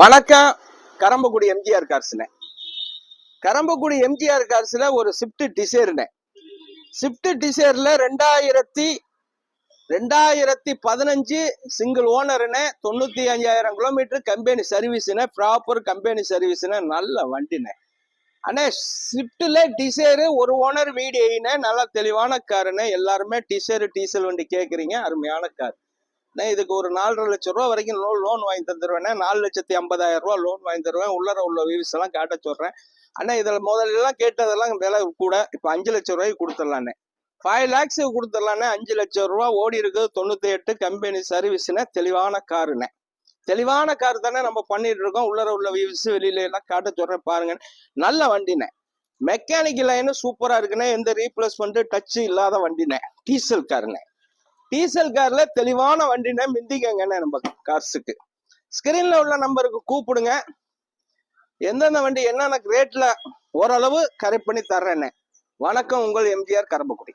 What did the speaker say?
வணக்கம். கரம்பக்குடி எம்ஜிஆர் கார்ஸ்னே. கரம்பக்குடி எம்ஜிஆர் கார்ஸ்ல ஒரு ஸ்விஃப்ட் டிசைர்னே. ஸ்விஃப்ட் டிசைர்ல 2015 சிங்கிள் ஓனர்னே, 95,000 கிலோமீட்டர் கம்பெனி சர்வீஸ்னே, ப்ராப்பர் கம்பெனி சர்வீஸ்னே, நல்ல வண்டினே. அண்ணே ஸ்விஃப்ட்ல டிசைர் ஒரு ஓனர் வீடு எயினே, நல்ல தெளிவான காருன்னு. எல்லாருமே டிசைர் டீசல் வண்டி கேட்குறீங்க, அருமையான கார். இதுக்கு ஒரு 4.5 லட்சம் ரூபா வரைக்கும் லோன் வாங்கி தந்துருவேன். 4,50,000 ரூபா லோன் வாங்கி தருவேன். உள்ளர உள்ள வியூஸ் எல்லாம் காட்ட சொல்றேன். அண்ணா இதுல முதல்ல எல்லாம் கேட்டதெல்லாம் விலை கூட, இப்ப 5 லட்சம் ரூபாய்க்கு கொடுத்துடலாண்ணே. 5 lakhs கொடுத்துடலாண்ணே. 5 லட்சம் ரூபா ஓடி இருக்கு. 98 கம்பெனி சர்வீஸ்னே, தெளிவான காருண்ணே. தெளிவான கார் தானே நம்ம பண்ணிட்டு இருக்கோம். உள்ளர உள்ள வியூஸ் வெளியில எல்லாம் காட்ட சொல்றேன் பாருங்க. நல்ல வண்டினே. மெக்கானிக்கல் லைன் சூப்பரா இருக்குண்ணே. எந்த ரீப்ளேஸ்மெண்ட் டச் இல்லாத வண்டினே. டீசல் காருண்ணே. டீசல் கார்ல தெளிவான வண்டினே. மிந்திக்கங்கண்ணே நம்ம கார்ஸுக்கு. ஸ்கிரீன்ல உள்ள நம்பருக்கு கூப்பிடுங்க. எந்தெந்த வண்டி என்னென்ன ரேட்ல ஓரளவு கரெக்ட் பண்ணி தர்றேன்னு. வணக்கம், உங்கள் எம்ஜிஆர் கரம்பக்குடி.